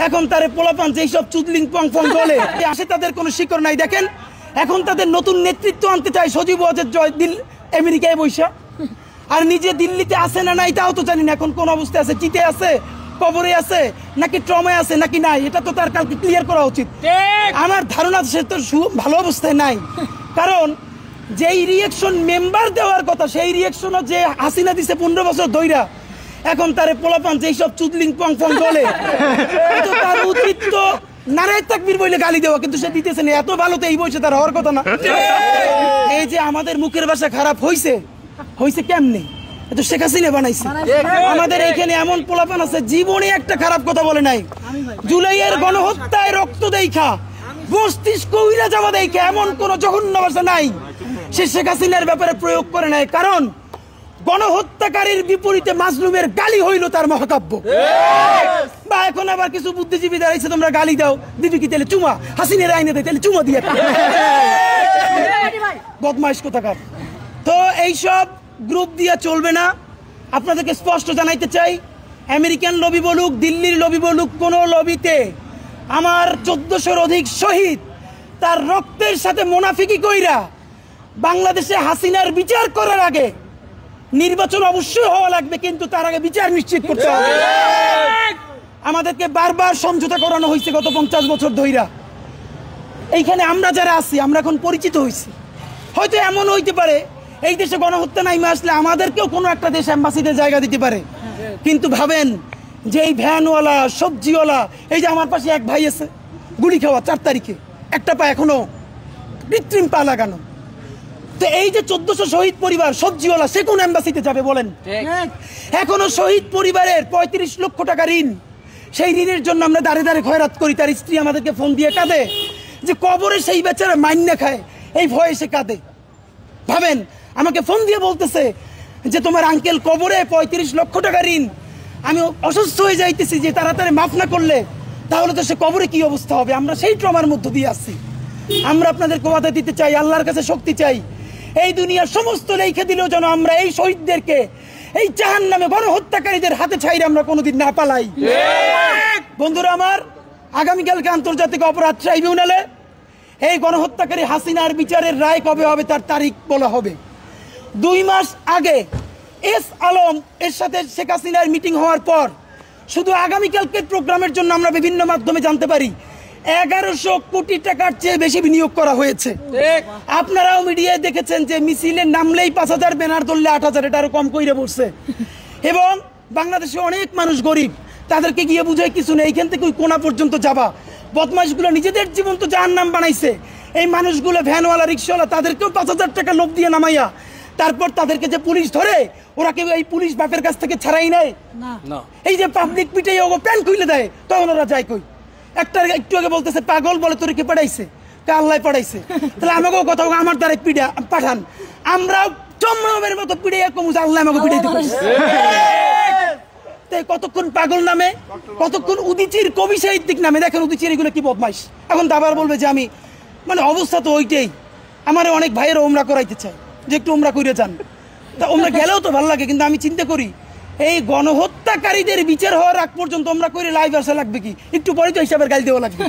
এখন তারে পোলাপান যেই সব চুদলিং পং পং বলে আসে তাদের কোনো শিকড় নাই। দেখেন এখন তাদের নতুন নেতৃত্ব আনতে চায় সজীব ওয়াজেদ জয় আমেরিকায় বৈশা, আর নিজে দিল্লিতে আছে না নাই তাও তো জানি না। এখন কোন অবস্থায় আছে, চিতে আছে, কবরে আছে, নাকি ট্রমায় আছে নাকি নাই, এটা তো তার কালকে ক্লিয়ার করা উচিত। আমার ধারণা সে তো ভালো অবস্থায় নাই, কারণ যেই রিয়েকশন মেম্বার দেওয়ার কথা সেই রিয়েকশনও যে হাসিনা দিছে 15 বছর ধইরা, এখন তারে পোলাপান যেই সব চুদলিং পং পং বলে তার উচিত তো নারায় তাকবীর বলে গালি দেওয়া, কিন্তু সে দিতেছে না। এত ভালো তো এই বয়সে তার হওয়ার কথা না। এই যে আমাদের মুখের ভাষা খারাপ হইছে কেমনে, তো শেখ হাসিনা বানাইছে। আমাদের এইখানে এমন পোলাপান আছে জীবনে একটা খারাপ কথা বলে নাই, জুলাইয়ের গণহত্যায় রক্ত দেখা মস্তিষ্ক উইরা যাওয়া দেখা এমন কোন জঘন্য ভাষা নাই সে শেখ হাসিনার ব্যাপারে প্রয়োগ করে নাই, কারণ গণহত্যাকারীর বিপরীতে মাজলুমের গালি হইল তার মহাকাব্য। বা এখন আবার কিছু বুদ্ধিজীবী দাঁড়াইছে, তোমরা গালি দাও, দিবি কি তাহলে চুমা, হাসিনের আইনে দেয় তাহলে চুমা দিয়ে বদমাইশ কোথাকার। তো এইসব গ্রুপ দিয়ে চলবে না। আপনাদেরকে স্পষ্ট জানাইতে চাই, আমেরিকান লবি বলুক, দিল্লির লবি বলুক, কোন লবিতে আমার 1400-র অধিক শহীদ তার রক্তের সাথে মুনাফিকি কইরা বাংলাদেশে হাসিনার বিচার করার আগে নির্বাচন অবশ্যই হওয়া লাগবে, কিন্তু তার আগে বিচার নিশ্চিত করতে হবে। আমাদেরকে বারবার সমঝোতা করানো হয়েছে গত 50 বছর ধইরা। এইখানে আমরা যারা আছি আমরা এখন পরিচিত হয়েছি। হয়তো এমন হইতে পারে এই দেশে গণহত্যা নাইমে আসলে আমাদেরকেও কোনো একটা দেশ অ্যাম্বাসিতে জায়গা দিতে পারে, কিন্তু ভাবেন যে এই ভ্যানওয়ালা, সবজিওয়ালা, এই যে আমার পাশে এক ভাই আছে গুলি খাওয়া 4 তারিখে, একটা পা এখনো কৃত্রিম পা লাগানো। তো এই যে 1400 শহীদ পরিবার, সবজিওয়ালা, সে কোন অ্যাম্বাসিতে যাবে বলেন? এখনো শহীদ পরিবারের 35 লক্ষ টাকা ঋণ, সেই ঋণের জন্য আমরা দাঁড়ে দাঁড়ে খয়রাত করি। তার স্ত্রী আমাদেরকে ফোন দিয়ে কাঁদে যে কবরে সেই বেচারা মাইন্না খায়, এই ভয়ে সে কাঁদে। ভাবেন আমাকে ফোন দিয়ে বলতেছে যে তোমার আঙ্কেল কবরে 35 লক্ষ টাকা ঋণ, আমি অসুস্থ হয়ে যাইতেছি, যে তাড়াতাড়ি মাফ না করলে তাহলে তো সে কবরে কি অবস্থা হবে। আমরা সেই ট্রমার মধ্য দিয়ে আসছি। আমরা আপনাদের কথা দিতে চাই, আল্লাহর কাছে শক্তি চাই, এই দুনিয়ার সমস্ত রেখে দিলেও যেন আমরা এই শহীদদেরকে এই জাহান্নামে গণহত্যাকারীদের হাতে ছাইরে আমরা কোনোদিন না পালাই। বন্ধুরা আমার, আগামীকালকে আন্তর্জাতিক অপরাধ ট্রাইব্যুনালে এই গণহত্যাকারী হাসিনার বিচারের রায় কবে হবে তার তারিখ বলা হবে। 2 মাস আগে এস আলম এর সাথে শেখ হাসিনার মিটিং হওয়ার পর শুধু আগামীকালকে প্রোগ্রামের জন্য আমরা বিভিন্ন মাধ্যমে জানতে পারি 1100 কোটি টাকার চেয়ে বেশি বিনিয়োগ করা হয়েছে। আপনারাও মিডিয়ায় দেখেছেন যে মিছিলে নামলেই 5000, ব্যানার ধরলে 8000, এটা আরো কম কইরে বসছে। এবং বাংলাদেশে অনেক মানুষ গরিব, তাদেরকে গিয়ে বুঝায় কিছু নেই, এইখান থেকে ওই কোনা পর্যন্ত যাবা। বদমাইশগুলো নিজেদের জীবন তো জাহান্নাম বানাইছে। এই মানুষগুলো ভ্যানওয়ালা, রিক্সাওয়ালা, তাদেরকেও 5000 টাকা লোভ দিয়ে নামাইয়া তারপর তাদেরকে যে পুলিশ ধরে, ওরা কেউ এই পুলিশ বাপের কাছ থেকে ছাড়াই নেয় না। এই যে পাবলিক পিটাই ও প্যান খুলে দেয়, তখন ওরা যায় কই। একটু আগে বলতেছে পাগল, বলে তোর কে পাঠাইছে, আল্লাহ পাঠাইছে। তাহলে আমাকেও কথা আমার দ্বারা পিড়া পাঠান, আমরাও চম্মের মতো পিড়ে আল্লাহ আমাকে পিড়াইতে পারি। কতক্ষণ পাগল নামে, কতক্ষণ উদিচির কবি সাহিত্যিক নামে। দেখেন উদিচির এগুলো কি বদমাইশ। এখন আবার বলবে যে আমি, মানে অবস্থা তো ওইটাই। আমার অনেক ভাইয়েরা উমরা করাইতে চায় যে একটু উমরা করে যান, তা উমরা গেলেও তো ভালো লাগে, কিন্তু আমি চিন্তা করি এই গণহত্যাকারীদের বিচার হওয়ার আগ পর্যন্ত আমরা করে লাইভ আসা লাগবে কি, একটু পরে তো হিসাবের গাল দেওয়া লাগবে।